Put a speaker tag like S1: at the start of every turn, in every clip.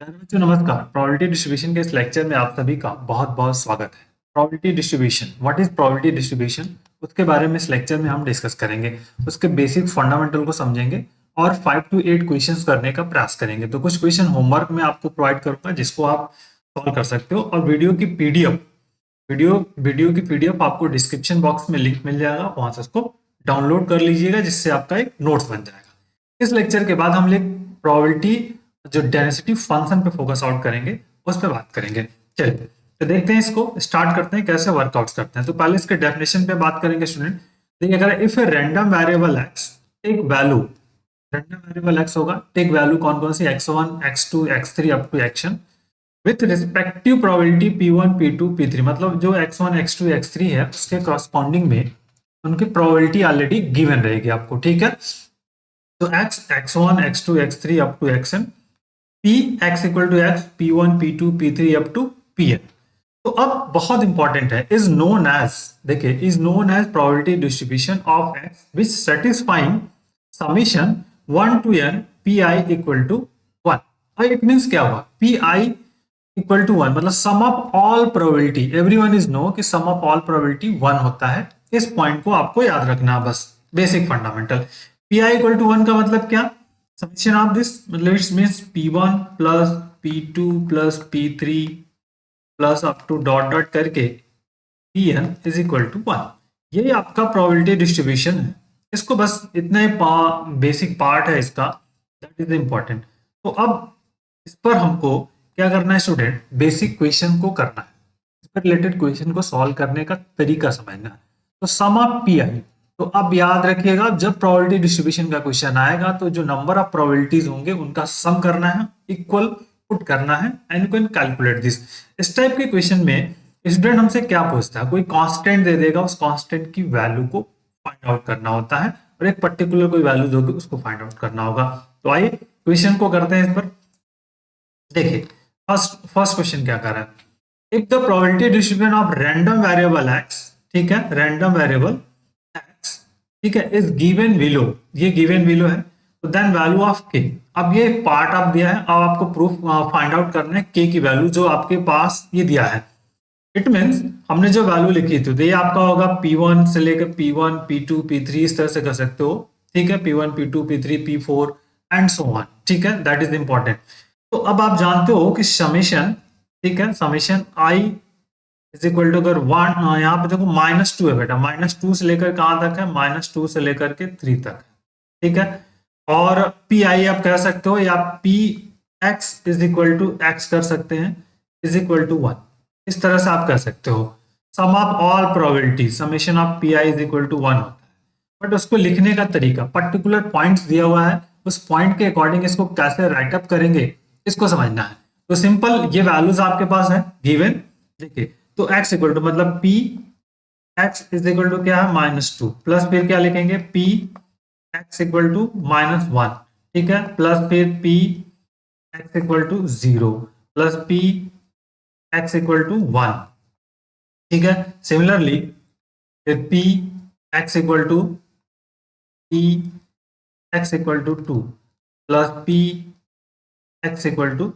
S1: Hello बच्चों, नमस्कार। Probability distribution के इस लेक्चर में आप सभी का बहुत बहुत स्वागत है। Probability distribution, what is probability distribution, उसके बारे में इस लेक्चर में हम डिस्कस करेंगे। उसके बेसिक फंडामेंटल को समझेंगे और 5 to 8 क्वेश्चंस करने का प्रयास करेंगे। तो कुछ क्वेश्चन होमवर्क में आपको प्रोवाइड करूंगा जिसको आप सॉल्व कर सकते हो, और वीडियो की पीडीएफ वीडियो की पीडीएफ आपको डिस्क्रिप्शन बॉक्स में लिंक मिल जाएगा, वहां से उसको डाउनलोड कर लीजिएगा, जिससे आपका एक नोट्स बन जाएगा। इस लेक्चर के बाद हम लोग प्रोबेबिलिटी जो डेंसिटी फंक्शन पे फोकस आउट करेंगे, उस पे बात करेंगे। चलिए तो देखते हैं, इसको स्टार्ट करते हैं कैसे वर्कआउट करते हैं। तो पहले इसके डेफिनेशन पे बात करेंगे स्टूडेंट। देखिए, अगर if a random variable X take value, random variable X होगा, टेक वैल्यू कौन कौन सी, x1 x2 x3 up to xn with respective probability p1 p2 p3, मतलब जो x1 x2 x3 है उसके कॉरस्पॉन्डिंग में उनकी प्रोबेबिलिटी ऑलरेडी गिवन रहेगी आपको, ठीक है। तो x1 x2 x3 up to xn, p x equal to x, p1 p2 p3 up to pn। तो अब बहुत इंपॉर्टेंट है, इज नोन एज, देखिए, is known as probability distribution of x which satisfying summation 1 to n pi equal to 1। It means क्या हुआ, pi equal to 1 मतलब sum of all probability, everyone is know कि sum of all probability 1 होता है। इस point को आपको याद रखना, बस basic fundamental. pi equal to 1 का मतलब क्या, समेशन ऑफ दिस, मतलब it's means p1 plus p2 plus p3 plus up to dot dot करके pn इज इक्वल टू 1। ये आपका प्रोबेबिलिटी डिस्ट्रीब्यूशन है। इसको बस इतना ही बेसिक पार्ट है इसका, दैट इज इंपॉर्टेंट। तो अब इस पर हमको क्या करना है स्टूडेंट, बेसिक क्वेश्चन को करना है, इस पर रिलेटेड क्वेश्चन को सॉल्व करने का तरीका समझना है। तो सम ऑफ पी आई, तो अब याद रखिएगा, जब प्रोबेबिलिटी डिस्ट्रीब्यूशन का क्वेश्चन आएगा तो जो नंबर ऑफ प्रोबेबिलिटीज होंगे उनका सम करना है, इक्वल पुट करना है, and you can calculate this. इस टाइप के क्वेश्चन में स्टूडेंट हमसे क्या पूछता है, कोई कांस्टेंट दे देगा, उस कांस्टेंट की वैल्यू को फाइंड आउट करना होता है, और एक पर्टिकुलर कोई वैल्यू दोगे उसको फाइंड आउट करना होगा। तो आइए क्वेश्चन को करते हैं। इस पर देखिए, फर्स्ट क्वेश्चन क्या कर रहा है, if the probability distribution of random variable x, ठीक है, रैंडम वेरिएबल एक्स, ठीक है, इज गिवन बिलो, ये गिवन बिलो है, तो देन वैल्यू ऑफ के, अब ये पार्ट आप दिया है, अब आपको प्रूफ फाइंड आउट करना है के की वैल्यू जो आपके पास ये दिया है। इट मींस हमने जो वैल्यू लिखी थी, तो ये आपका होगा p1 से लेकर p1 p2 p3, इस तरह से कर सकते हो, ठीक है, p1 p2 p3 p4 and so on, ठीक है, दैट इज इंपॉर्टेंट। तो अब आप जानते हो कि समेशन, ठीक है, summation i is equal to, अगर 1 यहाँ पे देखो -2 है बेटा, -2 से लेकर कहां तक है, -2 से लेकर के 3 तक है, ठीक है। और पी आई आप कह सकते हो, या p x is equal to x कर सकते हैं, इज इक्वल टू 1, इस तरह से आप कह सकते हो। Sum of all probability, summation of P I is equal to 1 होता है, बट उसको लिखने का तरीका, पर्टिकुलर पॉइंट्स दिया हुआ है, उस पॉइंट के अकॉर्डिंग इसको कैसे राइटअप करेंगे इसको समझना है। तो सिंपल, ये वैल्यूज आपके पास है गिवन, देखिए, तो x इक्वल टू मतलब p x is equal to क्या है, -2, प्लस फिर क्या लिखेंगे, p x इक्वल टू -1, ठीक है, प्लस फिर p x equal to 0 plus p x equal to 1, ठीक है। सिमिलरली फिर p x equal to p x equal to 2 plus p x equal to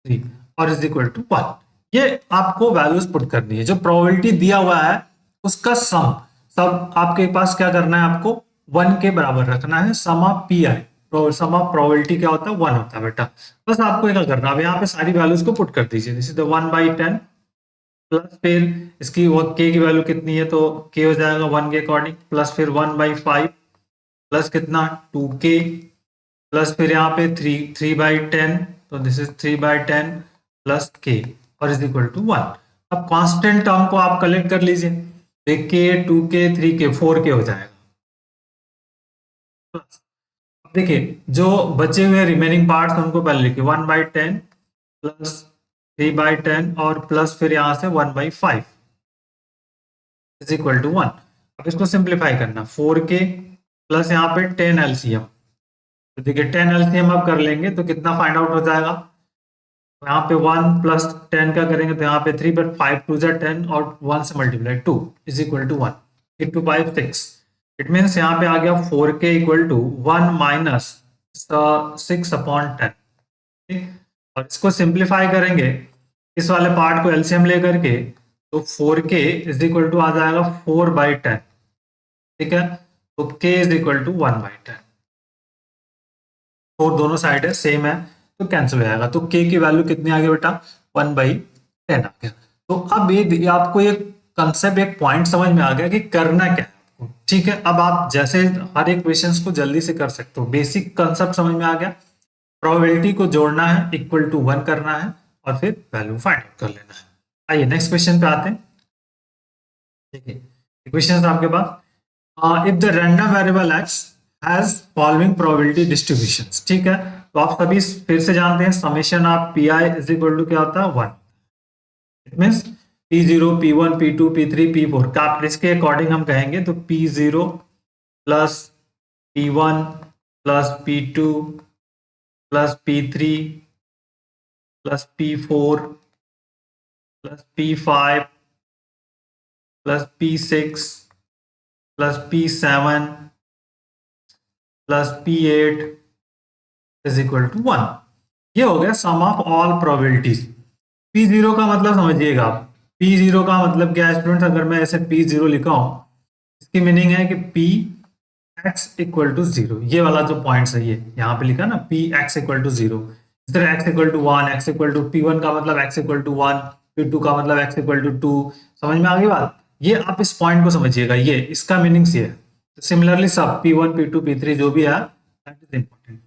S1: 3 और इज इक्वल टू 1। ये आपको values put करनी है, जो प्रोबेबिलिटी दिया हुआ है उसका सम, सब आपके पास क्या करना है, आपको 1 के बराबर रखना है। Sum of P I, sum of probability क्या होता है, 1 होता है बेटा। बस आपको क्या करना है, अब यहाँ पे सारी वैल्यूज को पुट कर दीजिए, दिस इज 1/10 प्लस फिर इसकी के की वैल्यू कितनी है, तो के हो जाएगा 1 के अकॉर्डिंग, प्लस फिर 1/5 प्लस कितना 2k, प्लस फिर यहाँ पे 3/10, तो दिस इज 3/10 प्लस के और इज इक्वल टू 1। अब कांस्टेंट टर्म को आप कलेक्ट कर लीजिए, के 2k 3k 4k हो जाएगा। अब देखिए, जो बचे हुए रिमेनिंग पार्ट्स उनको पहले लिखिए, 1/10 प्लस 3/10 और प्लस फिर यहां से 1/5 इज इक्वल टू 1। अब इसको सिंप्लीफाई करना, 4k प्लस यहाँ पे 10 एलसीएम, तो देखिए 10 एलसीएम आप कर लेंगे तो कितना फाइंड आउट हो जाएगा, यहाँ पे 1 प्लस 10 का करेंगे तो यहाँ पे 3, बट 5 2 10 और 1 से multiply 2 is equal to 1, 8 2 5 6। It means यहाँ पे आ गया 4k इक्वल टू 1 माइनस 6/10, ठीक। और इसको सिंप्लीफाई करेंगे इस वाले पार्ट को एलसीएम लेकर के, तो 4k इज इक्वल टू आ जाएगा 4/10। ठीक है, तो k इज इक्वल टू 1/10। और दोनों साइड है सेम है तो कैंसिल हो जाएगा, तो k की वैल्यू कितनी आ गई बेटा 1/10 आ गया। तो अब ये आपको एक कंसेप्ट एक पॉइंट समझ में आ गया कि करना क्या है आपको। ठीक है, अब आप जैसे हर एक क्वेश्चन को जल्दी से कर सकते हो, बेसिक कंसेप्ट समझ में आ गया। प्रोबेबिलिटी को जोड़ना है, इक्वल टू 1 करना है और फिर वैल्यू फाइंड आउट कर लेना है। आइए नेक्स्ट क्वेश्चन पे आते हैं। देखिए क्वेश्चन आपके पास, if the random variable X has following probability distributions. ठीक है, तो आप सभी फिर से जानते हैं summation of P I is equal to क्या होता है 1। It means P0, P1, P2, P3, P4 का इसके अकॉर्डिंग हम कहेंगे तो P0 plus P1 plus P2 plus P3 plus P4 plus P5 plus P6 plus P7 plus P8 is equal to 1। ये हो गया सम ऑफ ऑल प्रोबेबिलिटीज। P0 का मतलब समझिएगा आप, P0 का मतलब क्या है स्टूडेंट्स, अगर मैं ऐसे P0 लिखा हूं, इसकी मीनिंग है कि P x इक्वल टू 0, ये वाला जो पॉइंट है ये यहाँ पे लिखा ना P x इक्वल टू 0। इस तरह x equal to 1, x equal to P1 का मतलब x इक्वल टू 1, P2 का मतलब x इक्वल टू 2। समझ में आ गई बात, ये आप इस पॉइंट को समझिएगा, ये इसका मीनिंग्स ये है। तो सिमिलरली सब P1, P2, P3 जो भी है दैट इज इंपॉर्टेंट।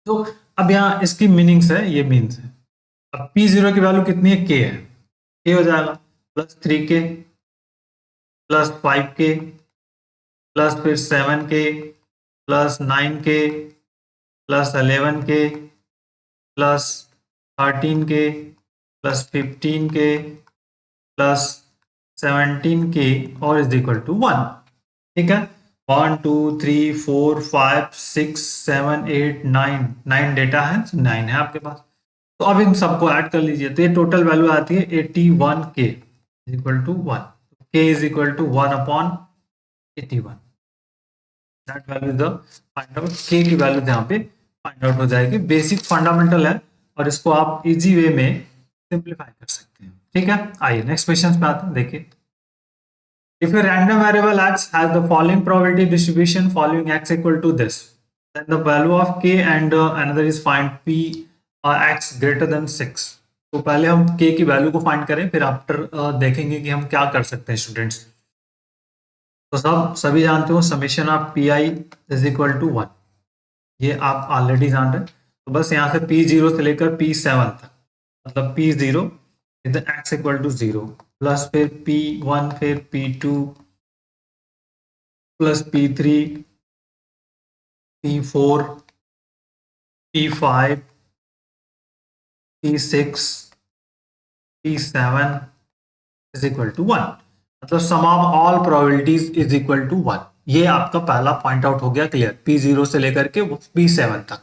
S1: तो अब यहाँ इसकी मीनिंग्स है, ये मीन्स है। अब P0 की वैल्यू कितनी है, k है, k हो जाएगा plus 3k plus 5k plus फिर 7k plus 9k plus 11k plus 13k plus 15k plus 17k और इज इक्वल टू 1। ठीक है, 1 2 3 4 5 6 7 8 9 डेटा है, 9 है आपके पास। तो अब इन सबको ऐड कर लीजिए तो ये टोटल वैल्यू आती है 81k is equal to 1। k is equal to 1/81। That value is the find out, k की वैल्यू यहाँ पे फाइंड आउट हो जाएगी। बेसिक फंडामेंटल है और इसको आप इजी वे में सिंप्लीफाई कर सकते हैं। ठीक है, आइए नेक्स्ट क्वेश्चन पे आते हैं। देखिए if a random variable x has the following probability distribution following x equal to this, then the value of k and another is find p x greater than 6। तो पहले हम k की value को find करें, फिर after देखेंगे कि हम क्या कर सकते हैं स्टूडेंट्स। तो सभी जानते हो summation of P I is equal to 1, ये आप ऑलरेडी जान रहे हैं। तो बस यहाँ से P0 से लेकर P7 तक, मतलब P0 is x equal to 0 plus फिर P1 फिर P2 plus P3 P4 P5 P6 P7 is equal to 1, मतलब sum of all probabilities is equal to 1। ये आपका पहला पॉइंट आउट हो गया क्लियर, P0 से लेकर के P7 तक।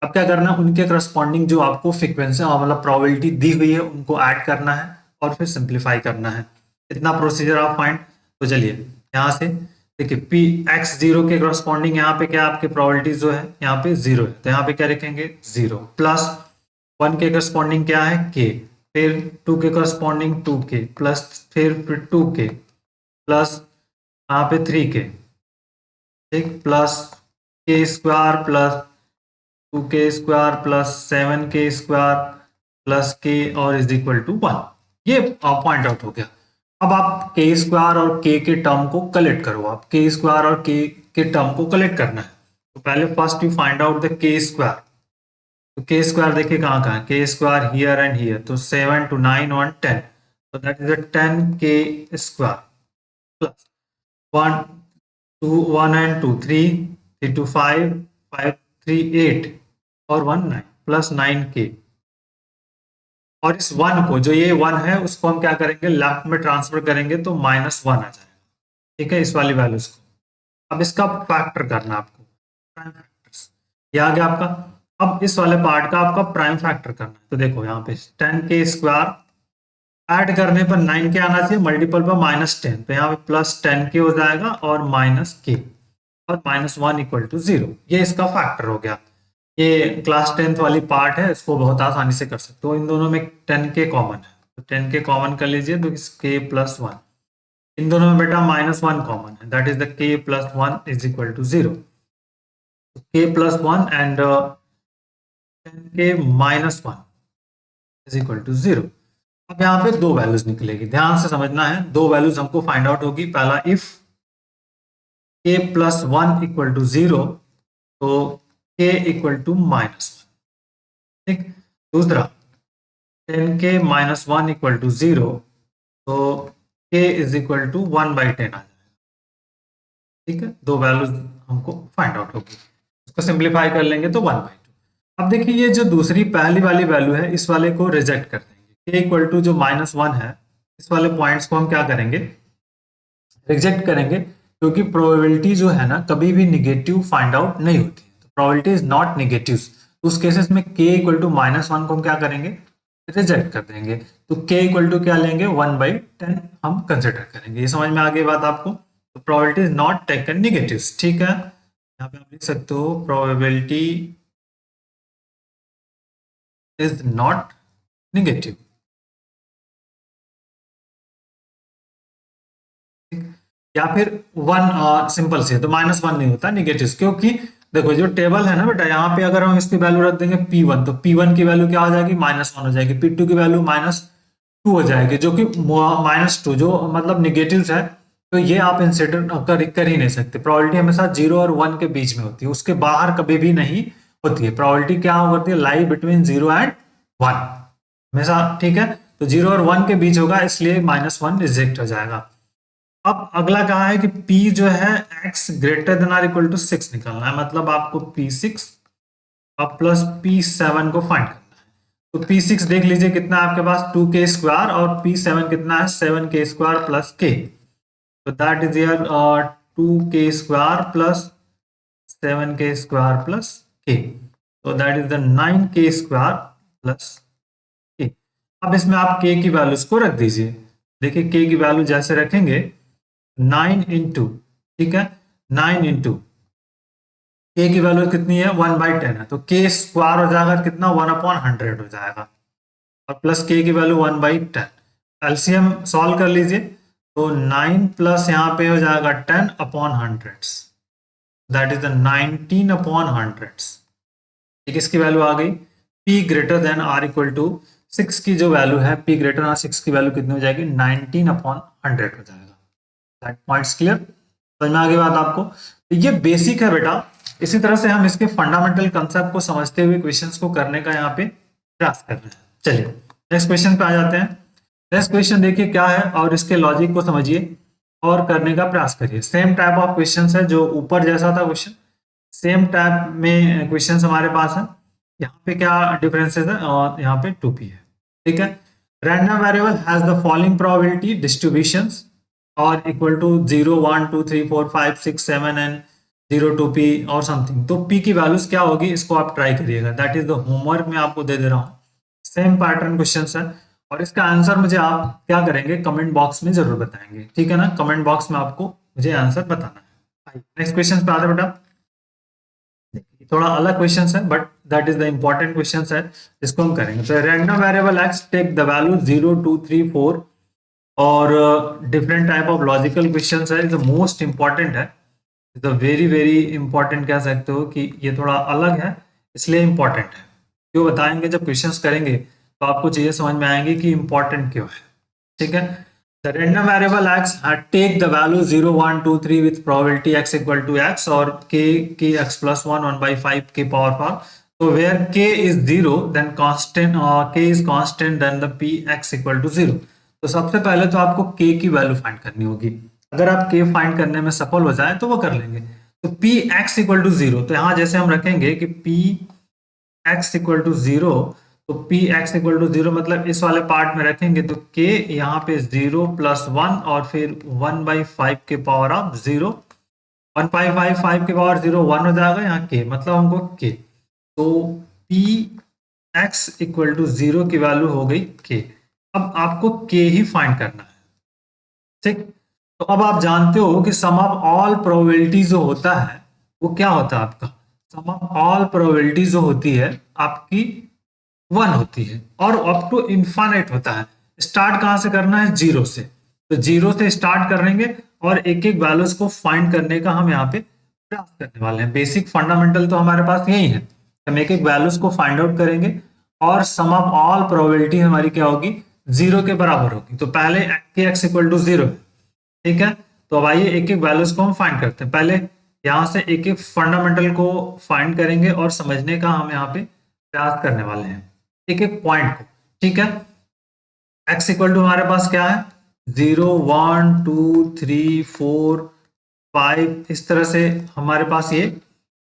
S1: अब क्या करना है, उनके करस्पॉन्डिंग जो आपको फ्रीक्वेंसी मतलब प्रोबेबिलिटी दी हुई है उनको ऐड करना है और फिर सिंप्लीफाई करना है। इतना प्रोसीजर आप फाइंड। तो चलिए यहाँ से देखिए P(x0) के करस्पॉन्डिंग यहाँ पे क्या आपके प्रोबेबिलिटी जो है यहाँ पे 0 है, तो यहाँ पे क्या लिखेंगे 0 प्लस 1 के करस्पॉन्डिंग क्या है k, फिर 2 के करस्पॉन्डिंग 2k प्लस फिर 2k प्लस यहाँ पे 3k, ठीक, plus k square plus 2k square plus 7k square plus k और इज इक्वल टू 1। ये पॉइंट आउट हो गया। अब आप k स्क्वायर और k के टर्म को कलेक्ट करो, आप k स्क्वायर और k के टर्म को कलेक्ट करना है। तो पहले first you find out the k square. तो k स्क्वायर देखिए कहाँ कहाँ है, k square here and here, तो 7 to 9 1 10, so that is a 10k square plus 1 2 1 and 2 3 3 to 5 5 3 8 और 1 9 प्लस 9k। और इस 1 को, जो ये 1 है उसको हम क्या करेंगे लेफ्ट में ट्रांसफर करेंगे तो -1 आ जाएगा। ठीक है, इस वाली वैल्यूज को अब इसका फैक्टर करना आपको, प्राइम फैक्टर्स ये आ गया आपका। अब इस वाले पार्ट का आपका प्राइम फैक्टर करना है। तो देखो यहाँ पे 10k स्क्वायर ऐड करने पर 9k आना चाहिए, मल्टीपल पर -10, तो यहाँ पे प्लस 10k हो जाएगा और -k और -1 इक्वल टू 0, ये इसका फैक्टर हो गया। ये क्लास 10th वाली पार्ट है, इसको बहुत आसानी से कर सकते हो। इन दोनों में 10 के कॉमन है, तो 10 के कॉमन कर लीजिए, तो k प्लस वन। इन दोनों में बेटा -1 कॉमन है, that is the k plus one is equal to 0। k plus one and 10k minus one is equal to 0। अब यहाँ पे दो वैल्यूज निकलेगी, ध्यान से समझना है। दो वैल्यूज हमको फाइंड आउट होगी। पहला, if k plus one equal to 0 तो k इक्वल टू -1, ठीक। दूसरा, 10k minus one equal to 0 तो k इज इक्वल टू 1/10 आ जाएगा, ठीक है। दो वैल्यूज हमको फाइंड आउट होगी, इसको सिंप्लीफाई कर लेंगे तो 1/2। अब देखिए, ये जो दूसरी पहली वाली वैल्यू है, इस वाले को रिजेक्ट कर देंगे। k इक्वल टू जो -1 है, इस वाले पॉइंट्स को हम क्या करेंगे, रिजेक्ट करेंगे, क्योंकि प्रोबेबिलिटी जो है ना, कभी भी निगेटिव फाइंड आउट नहीं होती है। तो प्रोबेबिलिटी इज नॉट निगेटिव। उस केसेस में k इक्वल टू -1 को हम क्या करेंगे, रिजेक्ट कर देंगे। तो k इक्वल टू क्या लेंगे, 1/10 हम कंसिडर करेंगे। ये समझ में आ गई बात आपको। तो probability is not taken negative, ठीक है। यहाँ पे आप लिख सकते हो, प्रोबेबिलिटी इज नॉट निगेटिव। या फिर वन, सिंपल से, तो -1 नहीं होता निगेटिव, क्योंकि देखो जो टेबल है ना बेटा, यहाँ पे अगर हम इसकी वैल्यू रख देंगे P1, तो P1 की वैल्यू क्या हो जाएगी, -1 हो जाएगी। P2 की वैल्यू -2 हो जाएगी, जो कि -2 जो मतलब निगेटिव है। तो ये आप इंसिडर कर ही नहीं सकते। प्रोबेबिलिटी हमेशा 0 और 1 के बीच में होती है, उसके बाहर कभी भी नहीं होती है। प्रोबेबिलिटी क्या होती है, लाई बिटवीन 0 एंड 1 हमेशा, ठीक है। तो 0 और 1 के बीच होगा, इसलिए -1 रिजेक्ट हो जाएगा। अब अगला कहा है कि P जो है x greater than or equal to 6 निकालना है, मतलब आपको P6 अब प्लस P7 को फाइंड करना है। तो P6 देख लीजिए कितना है आपके पास, 2k स्क्वायर, और P7 कितना है, 7k स्क्वायर प्लस k। तो that is year 2k square plus 7k square plus k। तो that is the 9k square plus k। अब इसमें आप k की वैल्यूज को रख दीजिए। देखिए k की वैल्यू जैसे रखेंगे, 9 इंटू, ठीक है, 9 इंटू k की वैल्यू कितनी है, 1/10 है, तो k स्क्वायर हो जाएगा कितना, 1/100 हो जाएगा, और प्लस k की वैल्यू 1/10। एलसीएम सॉल्व कर लीजिए, तो 9 प्लस यहाँ पे हो जाएगा 10/100, दैट इज द 19/100। ठीक, इसकी वैल्यू आ गई। p greater than or equal to 6 की जो वैल्यू है, p ग्रेटर देन 6 की वैल्यू कितनी हो जाएगी, 19/100 हो जाएगा। पॉइंट्स क्लियर, समझ में आ गई बात आपको। तो ये बेसिक है बेटा। इसी तरह से हम इसके फंडामेंटल कंसेप्ट को समझते हुए क्वेश्चंस को करने का यहाँ पे प्रयास कर रहे हैं। चलिए नेक्स्ट क्वेश्चन पे आ जाते हैं। नेक्स्ट क्वेश्चन देखिए क्या है, और इसके लॉजिक को समझिए और करने का प्रयास करिए। सेम टाइप ऑफ क्वेश्चन है, जो ऊपर जैसा था क्वेश्चन, सेम टाइप में क्वेश्चन हमारे पास है। यहाँ पे क्या डिफरेंसेस है, और यहाँ पे 2p है, ठीक है। Random variable has the following probability distributions और equal to 0, 1, 2, 3, 4, 5, 6, 7 and 0 to p और समथिंग। तो p की वैल्यूज क्या होगी, इसको आप ट्राई करिएगा। दैट इज द होमवर्क में आपको दे दे रहा हूँ। सेम पैटर्न क्वेश्चन है, और इसका आंसर मुझे आप क्या करेंगे, कमेंट बॉक्स में जरूर बताएंगे, ठीक है ना। कमेंट बॉक्स में आपको मुझे आंसर बताना है। नेक्स्ट क्वेश्चन पे आते बेटा। थोड़ा अलग क्वेश्चन है, but that is the important question है, इसको हम करेंगे। तो random variable X take the value 0, 2, 3, 4 और different type of logical question है। इज मोस्ट इंपॉर्टेंट है, इज वेरी वेरी इंपॉर्टेंट कह सकते हो कि ये थोड़ा अलग है, इसलिए इंपॉर्टेंट है। क्यों बताएंगे, जब क्वेश्चंस करेंगे तो आपको चीजें समझ में आएंगी कि इंपॉर्टेंट क्यों है, ठीक है। The random variable x take the value 0, 1, 2, 3 with probability x equal to x और k x प्लस 1, 1/5 के पावर 4। तो where k is 0 then constant, k is constant then the p x equal to 0। तो सबसे पहले तो आपको k की value find करनी होगी। अगर आप k फाइंड करने में सफल हो जाए तो वो कर लेंगे। तो p x इक्वल टू 0, तो यहाँ जैसे हम रखेंगे कि p x इक्वल टू 0, तो p x इक्वल टू 0 मतलब इस वाले पार्ट में रखेंगे, तो k यहाँ पे 0 प्लस 1 और फिर 1/5 के पावर ऑफ 0, 1/5 के पावर 0 1 हो जाएगा, यहाँ k मतलब हमको k। तो p x इक्वल टू 0 की वैल्यू हो गई k। अब आपको k ही फाइंड करना है, ठीक। तो अब आप जानते हो कि सम ऑफ ऑल प्रोबेबिलिटी जो होता है वो क्या होता है आपका, सम ऑफ ऑल प्रोबेबिलिटी जो होती है आपकी 1 होती है और अप टू इनफाइनाइट होता है। स्टार्ट कहां से करना है? जीरो से। तो जीरो से स्टार्ट करेंगे और एक एक वैल्यूज को फाइंड करने का हम यहाँ पे प्रयास करने वाले हैं। बेसिक फंडामेंटल तो हमारे पास यही है, हम एक एक वैल्यूज को फाइंड आउट करेंगे और सम ऑफ ऑल प्रोबेबिलिटी हमारी क्या होगी? जीरो के बराबर होगी। तो पहले के एक्स इक्वल टू जीरो, ठीक है। तो अब आइए एक एक वैल्यूज को हम फाइंड करते हैं। पहले यहां से एक एक फंडामेंटल को फाइंड करेंगे और समझने का हम यहाँ पे प्रयास करने वाले हैं एक एक पॉइंट को, ठीक है। x इक्वल टू हमारे पास क्या है? 0 1 2 3 4 5, इस तरह से हमारे पास ये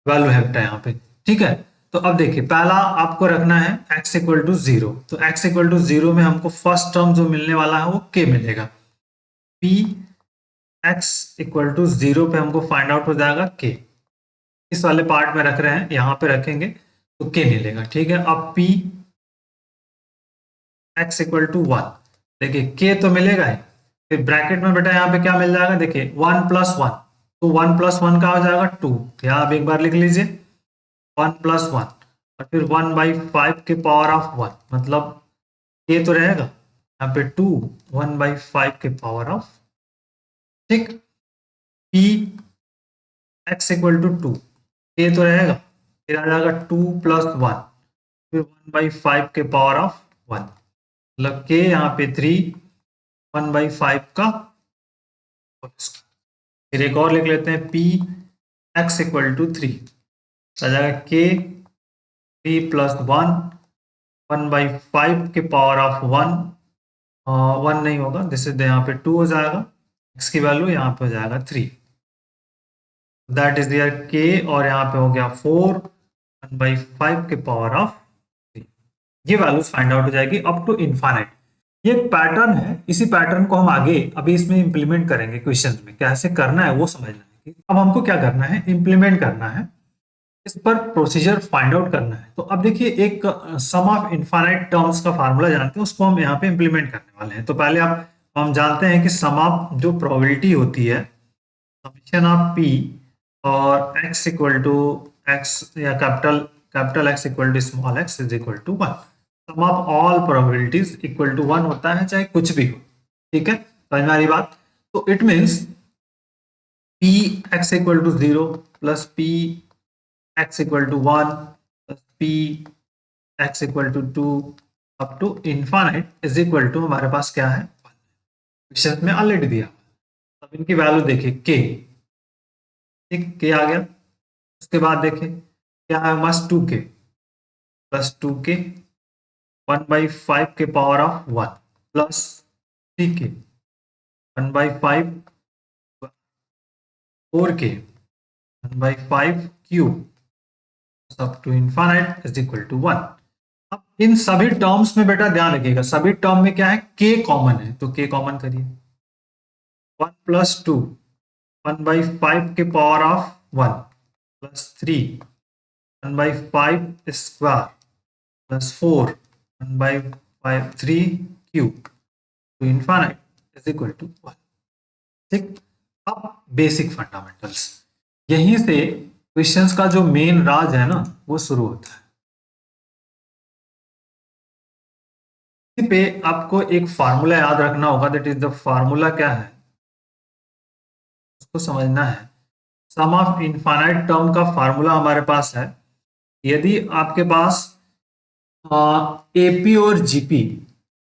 S1: वैल्यू है बेटा यहाँ पे, ठीक है। तो अब देखिए पहला आपको रखना है x इक्वल टू जीरो। तो x इक्वल टू जीरो में हमको फर्स्ट टर्म जो मिलने वाला है वो k मिलेगा। p x equal to zero पे हमको फाइंड आउट हो जाएगा k। इस वाले पार्ट में रख रहे हैं, यहाँ पे रखेंगे तो k मिलेगा, ठीक है। अब p x equal to one, देखिए k तो मिलेगा ही, फिर ब्रैकेट में बेटा यहाँ पे क्या मिल जाएगा? देखिए 1 प्लस वन, तो 1 प्लस वन का हो जाएगा 2। यहाँ आप एक बार लिख लीजिए 1 प्लस वन और फिर 1/5 के पावर ऑफ 1, मतलब k तो रहेगा यहाँ पे 2, 1/5 के पावर ऑफ, ठीक। p x equal to 2, k तो रहेगा, फिर आ जाएगा 2 प्लस वन, फिर 1/5 के पावर ऑफ 1, मतलब k यहाँ पे 3, 1/5 का। फिर एक और लिख लेते हैं p x इक्वल टू 3, आ जाएगा k 3 प्लस 1, 1/5 के पावर ऑफ 1, 1 नहीं होगा, दिस इज यहाँ पे 2 हो जाएगा, x की वैल्यू यहाँ पे हो जाएगा 3, दैट इज दियर k, और यहाँ पे हो गया 4, 1/5 के पावर ऑफ 3। ये वैल्यूज फाइंड आउट हो जाएगी अप टू इनफाइनाइट। ये एक पैटर्न है, इसी पैटर्न को हम आगे अभी इसमें इंप्लीमेंट करेंगे। क्वेश्चन में कैसे करना है वो समझना है। अब हमको क्या करना है? इंप्लीमेंट करना है, इस पर प्रोसीजर फाइंड आउट करना है। तो अब देखिए एक सम ऑफ इनफाइनाइट टर्म्स का फार्मूला जानते हैं, उसको हम यहाँ पे इंप्लीमेंट करने वाले हैं। तो पहले आप हम जानते हैं कि सम ऑफ जो प्रोबेबिलिटी होती है, समेशन ऑफ p और x इक्वल टू x या capital X equal to small x is equal to 1। Sum of all probabilities equal to 1 होता है, चाहे कुछ भी हो, ठीक है। समझ में आ रही बात? तो it means p x equal to 0 plus p x equal to 1 plus p x equal to 2 up to infinite is equal to हमारे पास क्या है? क्वेश्चन में ऑलरेडी दिया। अब इनकी वैल्यू देखिए k, ठीक, k आ गया। उसके बाद देखिए क्या है? बस 2k प्लस 2k 1/5 के power of 1 plus 3k 1/5 4k 1/5 cube up to infinite is equal to 1। अब इन सभी टर्म्स में बेटा ध्यान रखिएगा, सभी टर्म में क्या है? k कॉमन है, तो k कॉमन करिए। 1 प्लस 2 1/5 के power of 1 plus 3 1/5 square plus 4 1/5 3 cube to infinite is equal to 1, ठीक। अब बेसिक फंडामेंटल्स, यहीं से क्वेश्चंस का जो मेन राज है ना वो शुरू होता है। इसी पे आपको एक फार्मूला याद रखना होगा, दैट इज द फार्मूला क्या है उसको समझना है। सम ऑफ इनफाइनाइट टर्म का फार्मूला हमारे पास है, यदि आपके पास एपी और जीपी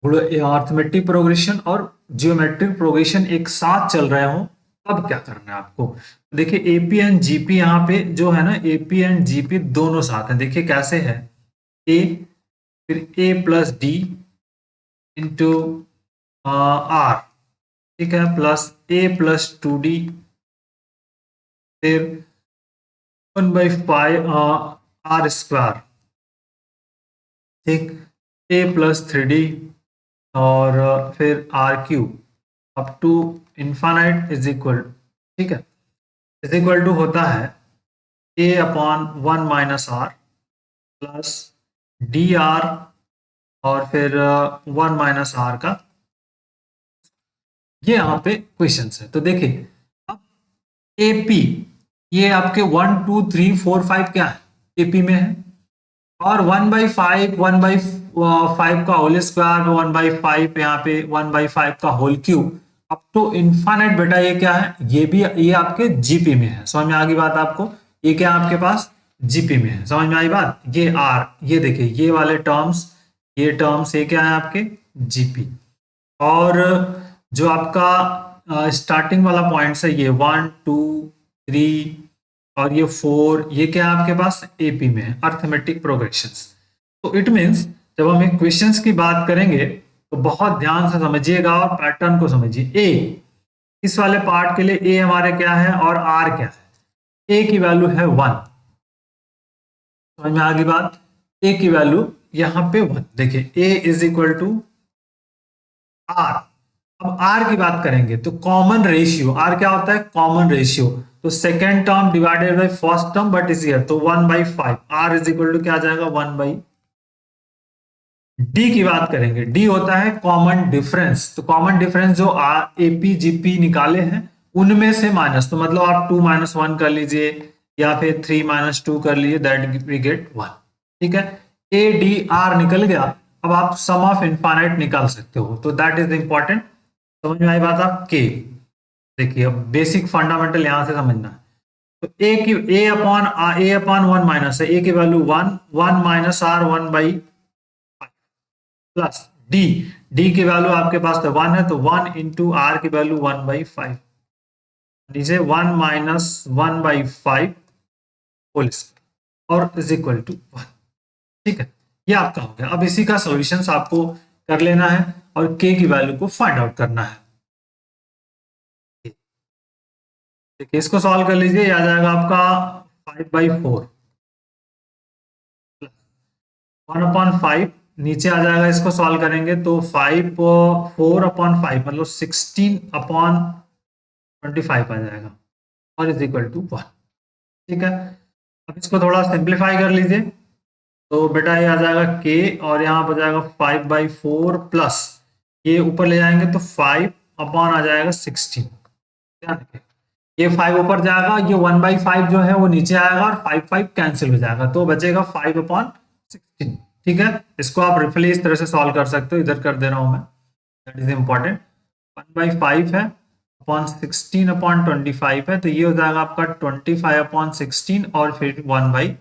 S1: अर्थमेटिक प्रोग्रेशन और जियोमेट्रिक प्रोग्रेशन एक साथ चल रहे हो, तब क्या करना है आपको? देखिए एपी एंड जीपी यहाँ पे जो है ना, एपी एंड जीपी दोनों साथ हैं। देखिए कैसे है? ए फिर ए प्लस डी इंटू आर, ठीक है, प्लस ए प्लस 2d, फिर 1/5 आर स्क्वायर, ठीक, ए प्लस 3d और फिर R cube up to infinite is equal, ठीक है, इज इक्वल टू होता है A upon 1 minus R plus D R और फिर 1 माइनस आर का। ये यहाँ पे क्वेश्चन है। तो देखिए अब एपी, ये आपके 1 2 3 4 5 क्या है? एपी में है, और 1/5 1/5 का होल स्क्वायर, 1/5 यहाँ पे 1/5 का whole cube up to infinite. बेटा ये क्या है, ये भी ये आपके जीपी में है। समझ में आ गई बात आपको, ये क्या है आपके पास जीपी में है। समझ में आई बात, ये आर, ये देखिए ये वाले टर्म्स, ये टर्म्स ये क्या है आपके जीपी। और जो आपका स्टार्टिंग वाला पॉइंट है ये 1 2 3 और ये 4, ये क्या है आपके पास एपी में है, अर्थमेटिक प्रोग्रेशंस। तो इट मीन्स जब हम इक्वेशंस की बात करेंगे तो बहुत ध्यान से समझिएगा और पैटर्न को समझिए। ए, इस वाले पार्ट के लिए ए हमारे क्या है और आर क्या है। ए की वैल्यू है 1, समझ में आ गई बात। ए की वैल्यू यहां पे 1, देखिए ए इज इक्वल टू आर। अब आर की बात करेंगे तो कॉमन रेशियो, आर क्या होता है कॉमन रेशियो, तो second term divided by first term but is here, तो 1/5 आर इज इक्वल टू क्या आ जाएगा 1/। डी की बात करेंगे, डी होता है कॉमन डिफरेंस, तो कॉमन डिफरेंस जो एपी जीपी निकाले हैं उनमें से माइनस, तो मतलब आप 2 - 1 कर लीजिए या फिर 3 - 2 कर लीजिए, दैट वी गेट 1। ठीक है, ए डी आर निकल गया। अब आप सम ऑफ इनफाइनाइट निकाल सकते हो, तो दैट इज इंपॉर्टेंट। समझ में आई बात आप के, देखिए अब बेसिक फंडामेंटल यहां से समझना है। तो ए की ए अपॉन 1 माइनस है, ए की वैल्यू 1, 1 minus r 1/, plus d, d की वैल्यू आपके पास तो 1 है, तो 1 इंटू आर की वैल्यू 1/5, नीचे 1 माइनस 1/5 होल स्क्वायर और इज इक्वल टू 1। ठीक है, ये आपका हो गया। अब इसी का सॉल्यूशंस आपको कर लेना है और के की वैल्यू को फाइंड आउट करना है। देखिए इसको सॉल्व कर लीजिए, आ जाएगा आपका 5/4 1/5, नीचे आ जाएगा, इसको सॉल्व करेंगे तो 4/5 मतलब 16/25 आ जाएगा और इज इक्वल टू 1। ठीक है, अब इसको थोड़ा सिंप्लीफाई कर लीजिए, तो बेटा ये आ जाएगा के और यहाँ पर जाएगा 5/4 प्लस ये ऊपर ले जाएंगे तो 5 अपॉन आ जाएगा 16। ध्यान रखिए ये 5 ऊपर जाएगा, ये 1/5 जो है वो नीचे आएगा और 5 कैंसिल हो जाएगा, तो बचेगा 5/16। ठीक है, इसको आप रिफली इस तरह से सॉल्व कर सकते हो, इधर कर दे रहा हूं मैं, दैट इज इंपॉर्टेंट। 1/5 है अपॉन 16/25 है, तो ये हो जाएगा आपका 25/16 और फिर 1/5,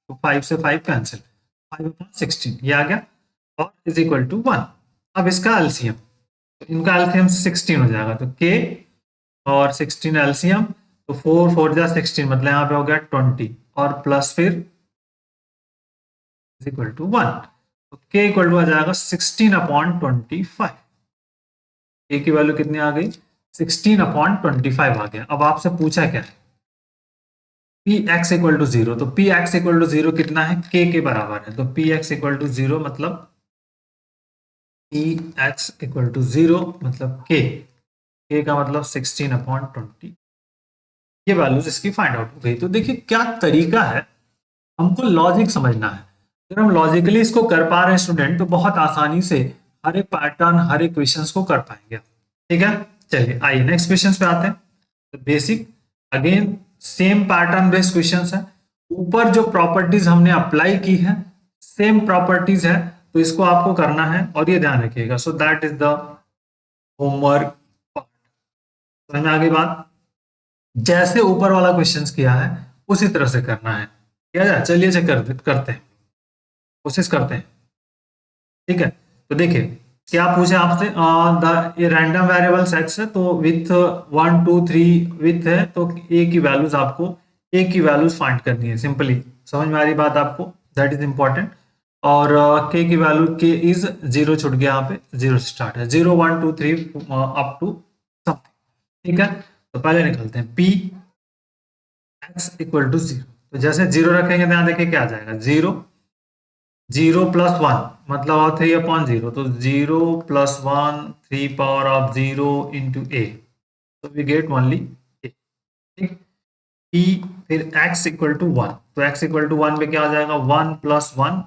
S1: तो 5 से 5 कैंसिल, 5/16 ये आ गया और इज इक्वल टू 1। अब इसका एलसीएम, तो इनका एलसीएम 16 हो जाएगा, तो के और 16 एलसीएम, तो 4 4 जा 16 मतलब यहाँ पे हो गया 20 और प्लस फिर इज इक्वल टू 1, तो के इक्वल टू आ जाएगा 16/25। के की वैल्यू कितनी आ गई 16/25 आ गया। अब आपसे पूछा क्या है पी एक्स इक्वल टू 0, तो पी एक्स इक्वल टू 0 कितना है के बराबर है, तो पी एक्स इक्वल टू 0 मतलब पी एक्स इक्वल टू 0 मतलब के का मतलब 16/20, ये वैल्यूज इसकी फाइंड आउट हो गई। तो देखिए क्या तरीका है, हमको लॉजिक समझना है। अगर हम लॉजिकली इसको कर पा रहे हैं स्टूडेंट, तो बहुत आसानी से हर एक पैटर्न हर एक क्वेश्चंस को कर पाएंगे। ठीक है, चलिए आइए नेक्स्ट क्वेश्चन पे आते हैं। तो basic again same pattern based questions है, ऊपर जो प्रॉपर्टीज हमने अप्लाई की है सेम प्रॉपर्टीज है, तो इसको आपको करना है और ये ध्यान रखिएगा। So that is the homework part. समझ में आ गई बात, जैसे ऊपर वाला क्वेश्चंस किया है उसी तरह से करना है। किया जाए, चलिए से करते हैं, कोशिश करते हैं। ठीक है, तो देखिए क्या पूछे आपसे, द रैंडम वेरिएबल सेट्स है, तो विथ 1 2 3 विथ है, तो ए की वैल्यूज आपको ए की वैल्यूज फाइंड करनी है सिंपली। समझ में आ रही बात आपको, दैट इज इंपॉर्टेंट। और के की वैल्यू के इज 0 छुट गया, यहाँ पे 0 से स्टार्ट है, 0 1 2 3 अप टू समथिंग। ठीक है, तो पहले निकलते हैं पी एक्स इक्वल टू 0, तो जैसे 0 रखेंगे तो यहाँ देखिए क्या आ जाएगा 0 0 प्लस 1 मतलब 3/0, तो 0 प्लस 1 3 into a, तो वी गेट ओनली a। ठीक, p फिर x इक्वल टू 1, तो x इक्वल टू 1 पे क्या आ जाएगा 1 प्लस 1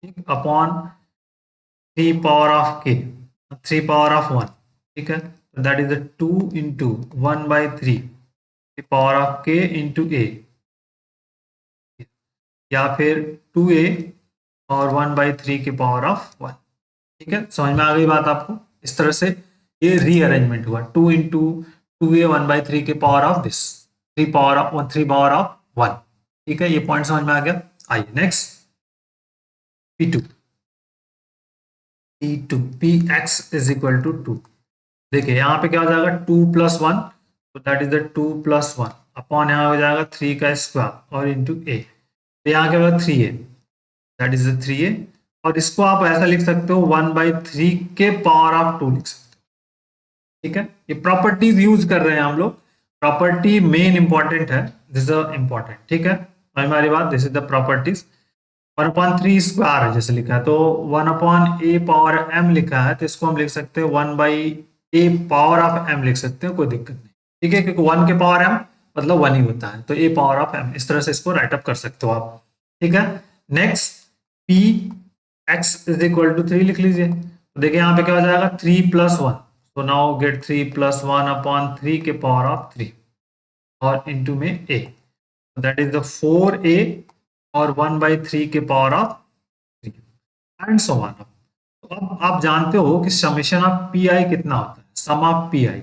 S1: ठीक अपॉन 3 1, ठीक है, तो that is 2 into 1/3 power of k into a। या फिर 2a और 1/3 की पावर ऑफ 1। ठीक है, समझ में आ गई बात आपको? इस तरह से ये रीअरेंजमेंट हुआ, 2 इंटू 2a 1/3 की power of this 3 power of 1। ठीक है, ये पॉइंट समझ में आ गया। आइए next P2 P2 Px is equal to 2। देखिए यहाँ पे क्या हो जाएगा 2 + 1, तो दैट इज द 2 + 1 अपॉन यहाँ हो जाएगा 3 का स्क्वायर और इंटू ए, तो यहाँ क्या होगा 3a, that is the 3a। और इसको आप ऐसा लिख सकते हो 1/3 के पावर ऑफ 2 लिख सकते हो। ठीक है, ये प्रॉपर्टीज यूज कर रहे हैं हम लोग, प्रॉपर्टी मेन इंपॉर्टेंट है, दिस इज इंपॉर्टेंट। ठीक है, हमारी बात, this is the properties. 1/3 square है जैसे लिखा है, तो 1/a पावर m लिखा है, तो इसको हम लिख सकते हैं 1/a पावर ऑफ m लिख सकते हैं, कोई दिक्कत नहीं। ठीक है, क्योंकि 1 के पावर m मतलब 1 ही होता है, तो a पावर ऑफ m, इस तरह से इसको राइट अप कर सकते हो आप। ठीक है, next p x is equal to 3 लिख लीजिए। तो देखिए यहाँ पे क्या हो जाएगा 3 + 1, तो नाउ गेट 3 + 1/3 के पावर ऑफ 3 और इंटू में a, that is the 4a और 1/3 के power of 3 and so on. तो अब आप जानते हो कि समेशन ऑफ पी आई कितना होता है, sum of P I,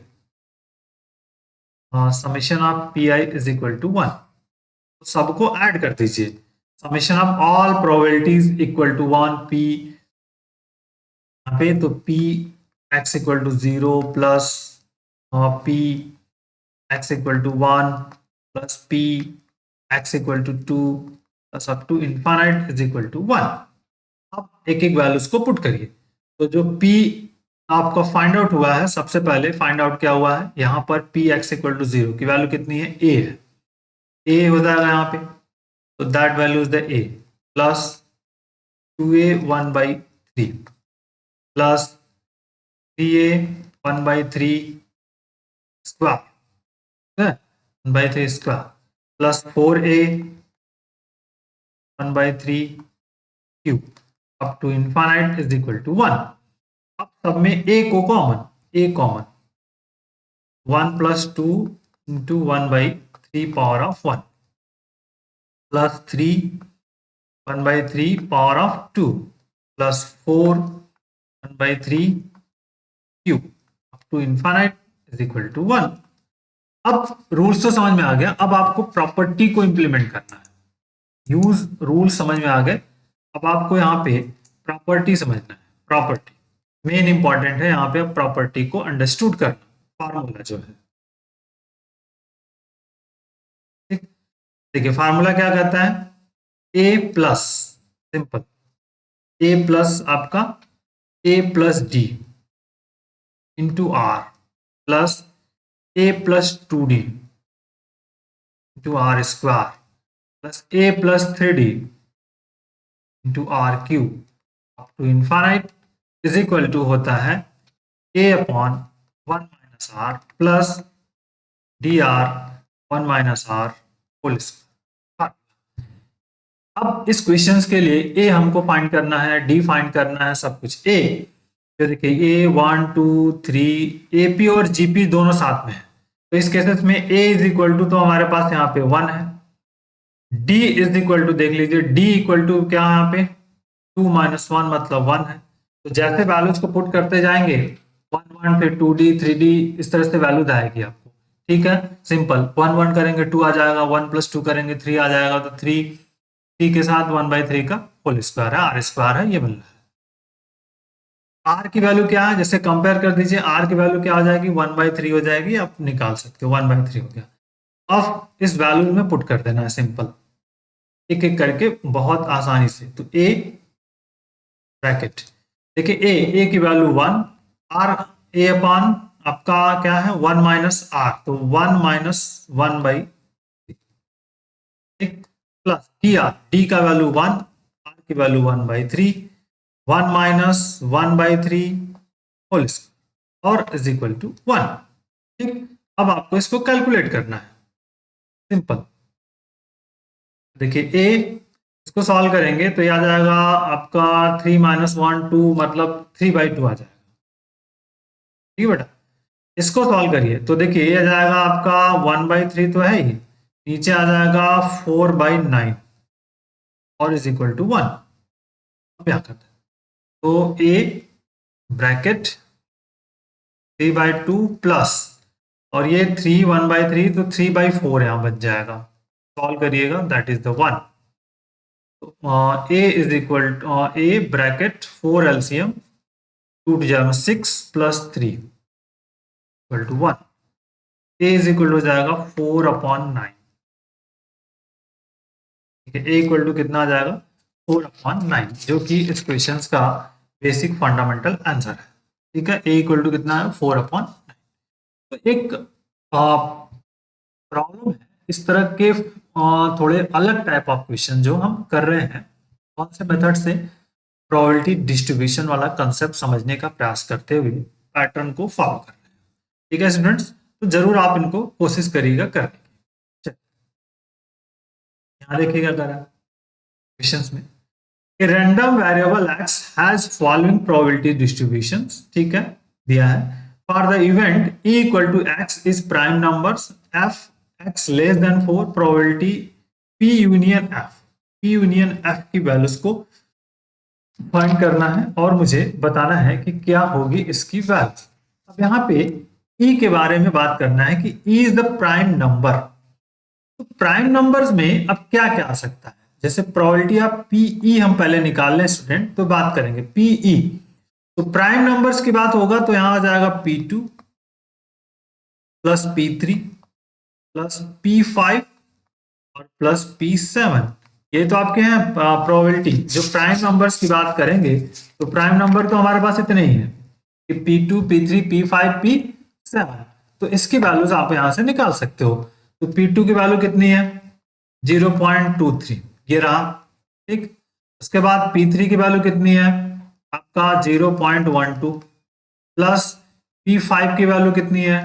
S1: summation of P I is equal to 1। तो सबको ऐड कर दीजिए, summation of all probabilities equal to 1 पी, यहाँ पे तो P X equal to 0 plus P X equal to 1 plus P X equal to 2 plus up to infinite is equal to 1। अब एक एक वैल्यूज को पुट करिए। तो जो P आपका फाइंड आउट हुआ है, सबसे पहले फाइंड आउट क्या हुआ है, यहाँ पर पी एक्स इक्वल टू 0 की वैल्यू कितनी है, a है, a हो जाएगा यहाँ पे, तो that value is the a plus 2a 1/3 plus 3a 1/3 square, 1/3 square plus 4a 1/3 cube up to infinite is equal to 1। अब सब में a को common, a common, 1 + 2 into 1/3 power of 1 plus 3 1/3 power of 2 plus 4 1/3 cube up to infinite is equal to 1। अब rules तो समझ में आ गया, अब आपको प्रॉपर्टी को इंप्लीमेंट करना है। यूज रूल समझ में आ गए, अब आपको यहाँ पे प्रॉपर्टी समझना है। प्रॉपर्टी मेन इंपॉर्टेंट है, यहाँ पे प्रॉपर्टी को अंडरस्टूड करना, फार्मूला जो है। ठीक, देखिए फार्मूला क्या कहता है, A plus, simple, A plus आपका A plus D into R plus A plus 2d into R square plus A plus 3d into R cube up to infinite is equal to होता है a upon 1 minus R plus D R 1 minus R whole square. अब इस questions के लिए a हमको find करना है, d find करना है, सब कुछ a, तो देखिए a 1 2 3 AP और GP दोनों साथ में है, तो इस केसेस में a इज इक्वल टू, तो हमारे पास यहाँ पे 1 है, d इज इक्वल टू, देख लीजिए d इक्वल टू क्या है यहाँ पे 2 - 1 मतलब 1 है। तो जैसे वैल्यूज को पुट करते जाएंगे 1 1 फिर 2d 3d इस तरह से वैल्यूज आएगी आपको। ठीक है, सिंपल, 1 1 करेंगे 2 आ जाएगा, 1 + 2 करेंगे 3 आ जाएगा, तो 3 के साथ 1/3 का होल स्क्वायर है, आर स्क्वायर है, ये बन रहा है। आर की वैल्यू क्या है, जैसे कंपेयर कर दीजिए, आर की वैल्यू क्या हो जाएगी 1/3 हो जाएगी, आप निकाल सकते हो 1/3 हो गया। अब इस वैल्यू में पुट कर देना है सिंपल, एक एक करके बहुत आसानी से। तो ए ब्रैकेट, देखिए ए की वैल्यू 1, आर ए अपॉन आपका क्या है 1 माइनस आर, तो 1 - 1/3, ठीक, प्लस डी का वैल्यू 1, आर की वैल्यू 1/3, 1 माइनस 1/3 होल स्क्वायर और इज इक्वल टू 1। ठीक, अब आपको इसको कैलकुलेट करना है, सिंपल, देखिए ए, इसको सॉल्व करेंगे तो ये आ जाएगा आपका 3 - 1 2 मतलब 3/2 आ जाएगा। ठीक है बेटा, इसको सॉल्व करिए तो देखिए ये आ जाएगा आपका 1/3 तो है ही, नीचे आ जाएगा 4/9, और इज इक्वल टू 1। अब क्या करते हैं, तो ए ब्रैकेट 3/2 प्लस, और ये 3 1/3, तो 3/4 यहाँ बच जाएगा। सॉल्व करिएगा, that is the 1। A is equal to a bracket 4 LCM, 2 two जाएगा 6 plus 3 equal to 1। A is equal to हो जाएगा 4/9। ठीक है, ए इक्वल टू कितना आ जाएगा, 4/9, जो कि इस क्वेश्चन का बेसिक फंडामेंटल आंसर है। ठीक है, ए इक्वल टू कितना है, 4/9। तो एक प्रॉब्लम है इस तरह के थोड़े अलग टाइप ऑफ क्वेश्चन जो हम कर रहे हैं, कौन से मेथड से, प्रोबेबिलिटी डिस्ट्रीब्यूशन वाला कंसेप्ट समझने का प्रयास करते हुए पैटर्न को फॉलो कर रहे हैं। ठीक है स्टूडेंट्स, तो जरूर आप इनको कोशिश करिएगा करने की। चलिए, यहाँ देखिएगा करा क्वेश्चंस में, A random variable x has following probability distributions, ठीक है, दिया है। For the event e equal to x is prime numbers, f x less than 4, probability p union f, p union f की वैल्यूज को find करना है और मुझे बताना है कि क्या होगी इसकी वैल्यू। अब यहाँ पे e के बारे में बात करना है कि e is the prime number. तो प्राइम नंबर्स में अब क्या क्या आ सकता है, जैसे प्रोबेबिलिटी ऑफ पीई हम पहले निकाल लें स्टूडेंट, तो बात करेंगे पीई। तो प्राइम नंबर्स की बात होगा तो यहां आ जाएगा P2 plus P3 plus P5 और प्लस P7। ये तो आपके हैं प्रोबेबिलिटी। जो प्राइम नंबर्स की बात करेंगे तो प्राइम नंबर तो हमारे पास इतने ही है कि P2 P3 P5 P7। तो इसकी वैल्यूज आप यहां से निकाल सकते हो। तो P2 की वैल्यू कितनी है, 0.23, ये रहा। ठीक, उसके बाद P3 की वैल्यू कितनी है आपका 0.12, प्लस P5 की वैल्यू कितनी है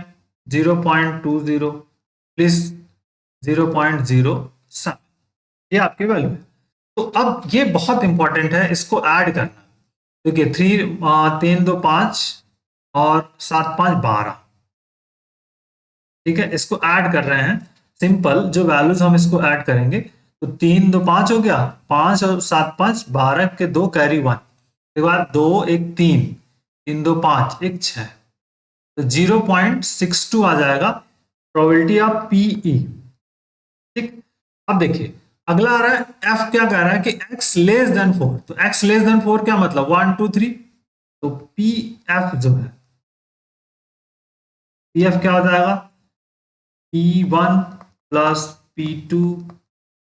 S1: 0.20 प्लस 0.07, ये आपकी वैल्यू है। तो अब ये बहुत इंपॉर्टेंट है इसको ऐड करना। देखिए 3 2 5 और 7 5 12, ठीक है, इसको ऐड कर रहे हैं। सिंपल जो वैल्यूज हम इसको ऐड करेंगे, तो 3 2 5 हो गया, 5 और 7 5 12 के 2 कैरी 1, उसके बाद 2 1 3, 3 2 5 1 6, तो 0.62 आ जाएगा प्रोबेबिलिटी ऑफ पीई। ठीक, अब देखिए अगला आ रहा है एफ, क्या कह रहा है कि x लेस देन 4। तो x लेस देन 4 क्या मतलब 1 2 3, तो पी एफ जो है, पी एफ क्या हो जाएगा P1 plus P2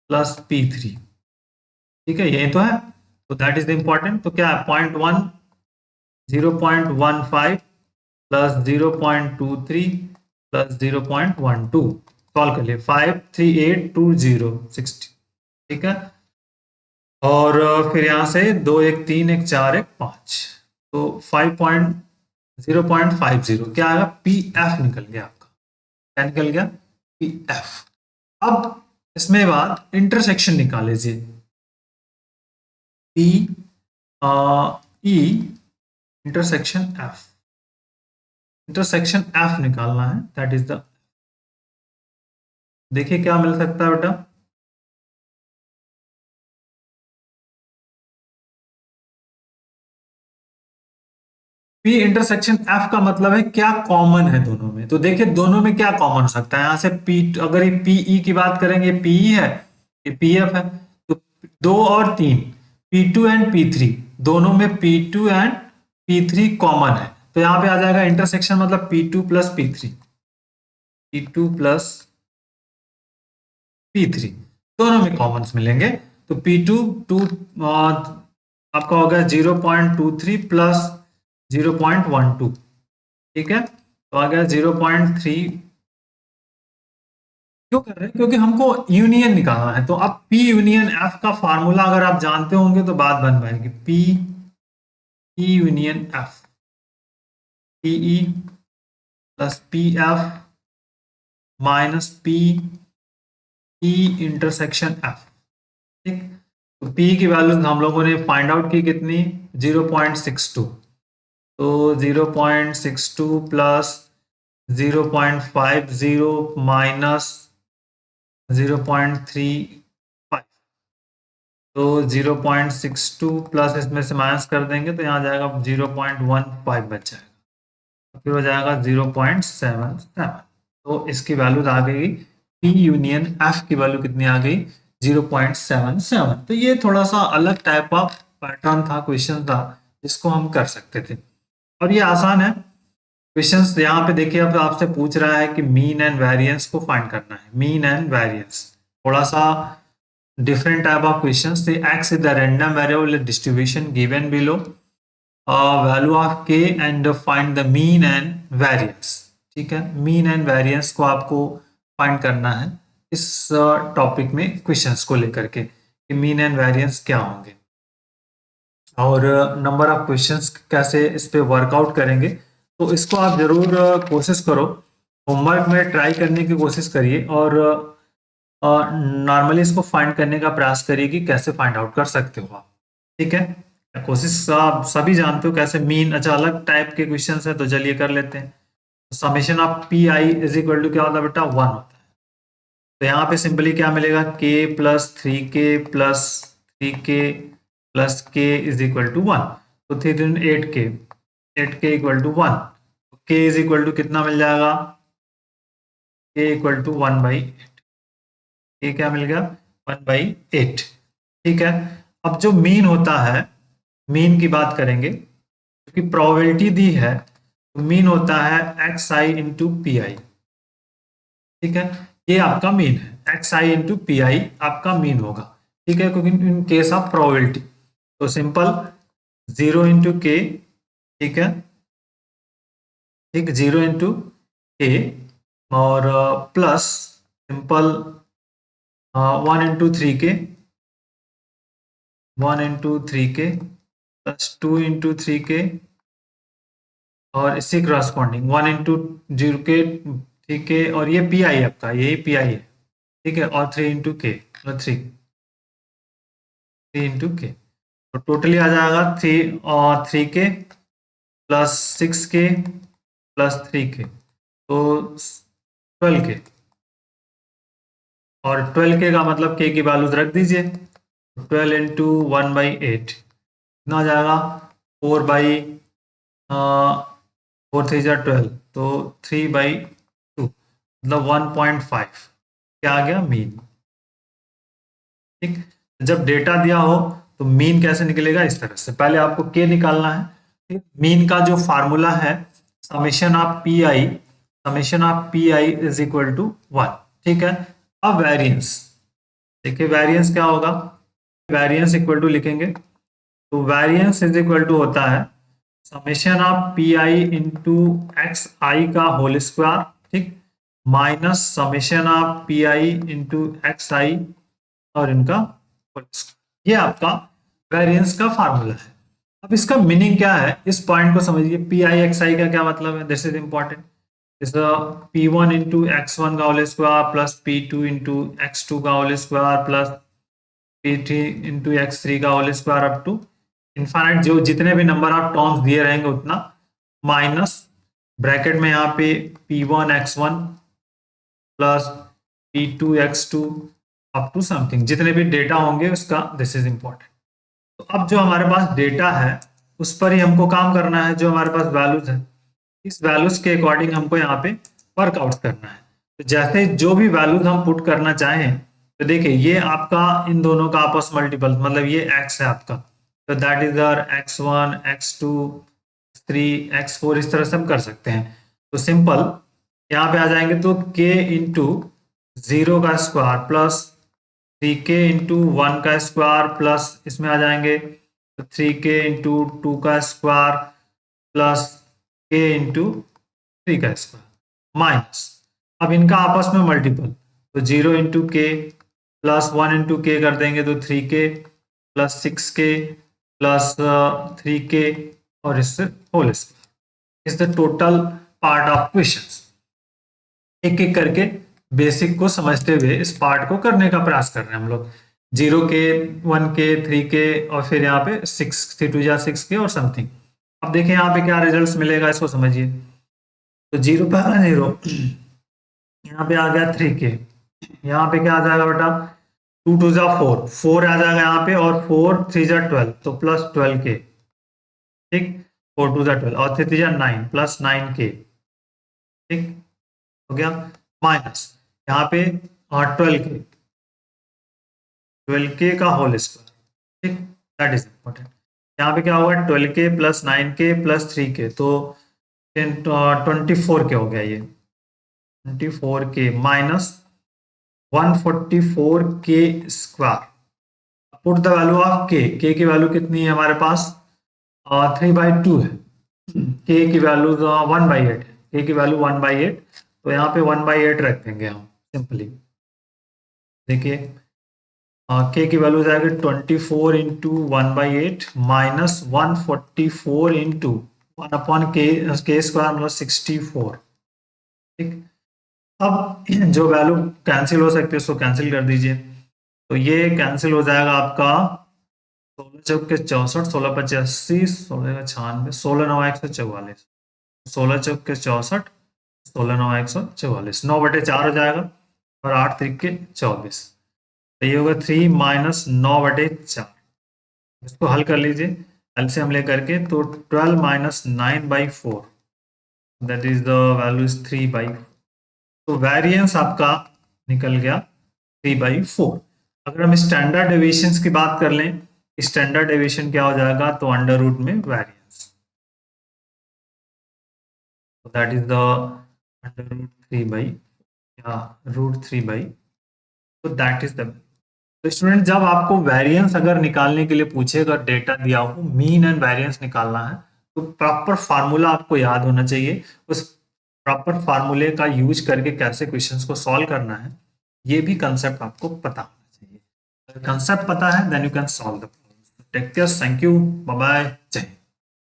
S1: plus P3। ठीक है, यही तो है, तो दैट इज द इंपॉर्टेंट। तो क्या है 0.1 0.15 प्लस 0.23 प्लस 0.12, सॉल्व कर लिए 5 3 8 2 0 60। ठीक है, और फिर यहां से 2 1 3 1 4 1 5, तो 0.50 क्या आएगा, पी एफ निकल गया आपका। क्या निकल गया, पी एफ। अब इसमें बात इंटरसेक्शन निकाल लीजिए, P E intersection F, intersection F निकालना है, दैट इज द, देखिए क्या मिल सकता है बेटा, पी इंटरसेक्शन एफ का मतलब है क्या कॉमन है दोनों में। तो देखिए दोनों में क्या कॉमन हो सकता है, यहां से पी, अगर ये पीई की बात करेंगे पीई है, ये पीएफ है, तो 2 और 3 P2 एंड P3, दोनों में P2 एंड P3 कॉमन है। तो यहां पे आ जाएगा इंटरसेक्शन मतलब P2 plus P3, P2 plus P3, दोनों में कॉमन्स मिलेंगे। तो P2 टू आपका हो गया 0.23 प्लस 0.12, ठीक है, तो आ गया 0.3। क्यों कर रहे हैं, क्योंकि हमको यूनियन निकालना है। तो अब P यूनियन F का फार्मूला अगर आप जानते होंगे तो बात बन पाएगी, P union F, PE plus PF minus PE intersection F। ठीक, तो P की वैल्यू हम लोगों ने फाइंड आउट की कितनी, 0.62, तो 0.62 प्लस 0.50 माइनस 0.35, तो 0.62 प्लस इसमें से माइनस कर देंगे तो यहाँ जाएगा 0.15 बच जाएगा, फिर हो जाएगा 0.77। तो इसकी वैल्यू आ गई, पी यूनियन एफ की वैल्यू कितनी आ गई, 0.77। तो ये थोड़ा सा अलग टाइप ऑफ पैटर्न था, क्वेश्चन था, जिसको हम कर सकते थे और ये आसान है। क्वेश्चंस यहाँ पे देखिए, अब आपसे पूछ रहा है कि मीन एंड वेरिएंस को फाइंड करना है। मीन एंड वेरिएंस थोड़ा सा different type of questions say x is the random variable distribution given below, value of k and find the mean and variance। ठीक है, मीन एंड वेरिएंस को आपको find करना है इस टॉपिक में, क्वेश्चंस को लेकर के कि मीन एंड वेरिएंस क्या होंगे और नंबर ऑफ क्वेश्चंस कैसे इस पे वर्कआउट करेंगे। तो इसको आप जरूर कोशिश करो, होमवर्क में ट्राई करने की कोशिश करिए और नॉर्मली इसको फाइंड करने का प्रयास करिए कि कैसे फाइंड आउट कर सकते हो आप। ठीक है, कोशिश आप सभी जानते हो कैसे मीन, अच्छा अलग टाइप के क्वेश्चन है तो चलिए कर लेते हैं। Summation of P I is equal to क्या होता है बेटा, 1 होता है। तो यहाँ पे सिंपली क्या मिलेगा, k plus 3k plus 3k plus k is equal to 1। तो 8k, 8k equal to 1, k is equal to कितना मिल जाएगा, k इक्वल टू 1/8। ये क्या मिल गया, 1/8। ठीक है, अब जो मीन होता है, मीन की बात करेंगे क्योंकि प्रोबेबिलिटी दी है, तो मीन होता है xi इंटू पी आई। ठीक है, ये आपका मीन है, xi इंटू पी आई आपका मीन होगा। ठीक है, क्योंकि इन केस ऑफ प्रोबेबिलिटी तो सिंपल 0 इंटू के, ठीक है, ठीक 0 इंटू के और plus simple 1 into 3k, 1 into 3k plus 2 into 3k और इसी क्रॉसपॉन्डिंग 1 इंटू 0k 3k और ये पी आई आपका, यही पी आई है। ठीक है, और 3 इंटू के मतलब 3 इंटू के, तो टोटली आ जाएगा 3 और 3k plus 6k plus 3k, तो 12k, और 12k का मतलब k की वैल्यूज रख दीजिए। 12 इंटू 1/8 कितना आ जाएगा, 4/4 तो 3/2 मतलब 1.5 क्या आ गया, मीन। ठीक, जब डेटा दिया हो तो मीन कैसे निकलेगा, इस तरह से पहले आपको के निकालना है। ठीक, मीन का जो फार्मूला है summation of P I, summation of P I is equal to 1। ठीक है, अब वेरिएंस देखिए, वेरिएंस क्या होगा, वेरिएंस इक्वल टू लिखेंगे, तो वेरिएंस इज इक्वल टू होता है summation of P I into X I का होल स्क्वायर, ठीक, minus summation of P I into X I और इनका होल स्क्वायर। ये आपका वेरिएंस का फार्मूला है। अब इसका मीनिंग क्या है, इस पॉइंट को समझिए, पी आई एक्स आई का क्या मतलब है, दिस इज इंपॉर्टेंट। इस P one into X one का whole square plus P two into X two का whole square plus P three into X three का whole square up to infinite, जो जितने भी नंबर ऑफ टर्म्स दिए रहेंगे उतना, माइनस ब्रैकेट में यहाँ पे p1 x1 plus p2 x2 up to something, जितने भी डेटा होंगे उसका, दिस इज इंपॉर्टेंट। तो अब जो हमारे पास डेटा है उस पर ही हमको काम करना है, जो हमारे पास वैल्यूज है इस वैल्यूज के अकॉर्डिंग हमको यहाँ पे वर्कआउट करना है। तो जैसे जो भी वैल्यूज हम पुट करना चाहें, तो देखिए ये आपका इन दोनों का आपस मल्टीपल, मतलब ये x है आपका, तो that is our x1 x2 x3 x4, इस तरह से हम कर सकते हैं। तो सिंपल यहाँ पे आ जाएंगे तो k इंटू 0 का स्क्वायर प्लस 3k इंटू 1 का स्क्वायर प्लस इसमें आ जाएंगे तो 3k इंटू 2 का स्क्वायर प्लस k इंटू 3 का स्क्वायर माइनस, अब इनका आपस में मल्टीपल, तो 0 इंटू के प्लस 1 इंटू के कर देंगे तो 3k plus 6k plus 3k और इससे whole square is the total part of questions. एक एक करके बेसिक को समझते हुए इस पार्ट को करने का प्रयास कर रहे हैं हम लोग। 0k 1k 3k और फिर यहाँ पे 6 3 2 6k और समथिंग। अब देखिए यहाँ पे क्या रिजल्ट्स मिलेगा, इसको समझिए। तो 0 पे आ गया 0, यहाँ पे आ गया 3k, यहाँ पे क्या आ जाएगा बेटा 2 2 जा 4, 4 आ जाएगा यहाँ पे, और 4 3 जा 12, तो प्लस 12k। ठीक, 4 2 जा 12 और 3 3 जा 9, प्लस 9k। ठीक हो गया, माइनस यहाँ पे 12k, 12k का होल स्क्वायर। ठीक, दैट इज इम्पोर्टेंट। यहाँ पे क्या होगा, 12k plus 9k plus 3k, तो 24k हो गया ये, 24k minus 144k square. Put the value of k की वैल्यू कितनी है हमारे पास, 3/2 है। k की वैल्यू 1/8 है, k की वैल्यू 1/8, तो यहाँ पे 1/8 रख देंगे हम सिंपली। देखिए k की वैल्यू जाएगी 24 into 1/8 minus 144 into 1/k, k square मतलब 64। ठीक, अब जो वैल्यू कैंसिल हो सकती है उसको कैंसिल कर दीजिए, तो ये कैंसिल हो जाएगा आपका 16 चौक के 64, 16 पचे 80, 16 96, 16 9 144, 16 चौक के 64, 16 9 144, 9/4 हो जाएगा, और 8 3 24, तो ये होगा 3 माइनस 9/4। इसको हल कर लीजिए एलसीएम लेकर के, तो 12 minus 9/4, that is the value is 3/4। तो वेरिएंस आपका निकल गया 3/4। अगर हम स्टैंडर्ड डेविएशंस की बात कर लें, स्टैंडर्ड डेविएशन क्या हो जाएगा, तो अंडर रूट में वेरिएंस, तो that is the under root 3 या रूट 3, तो दैट इज द। तो स्टूडेंट जब आपको वेरिएंस अगर निकालने के लिए पूछेगा, डेटा दिया हो, मीन एंड वेरिएंस निकालना है, तो प्रॉपर फार्मूला आपको याद होना चाहिए। उस प्रॉपर फार्मूले का यूज करके कैसे क्वेश्चंस को सॉल्व करना है, ये भी कंसेप्ट आपको पता होना चाहिए। कंसेप्ट पता है then you can solve the problem. Take care, thank you, bye bye, जय हिंद।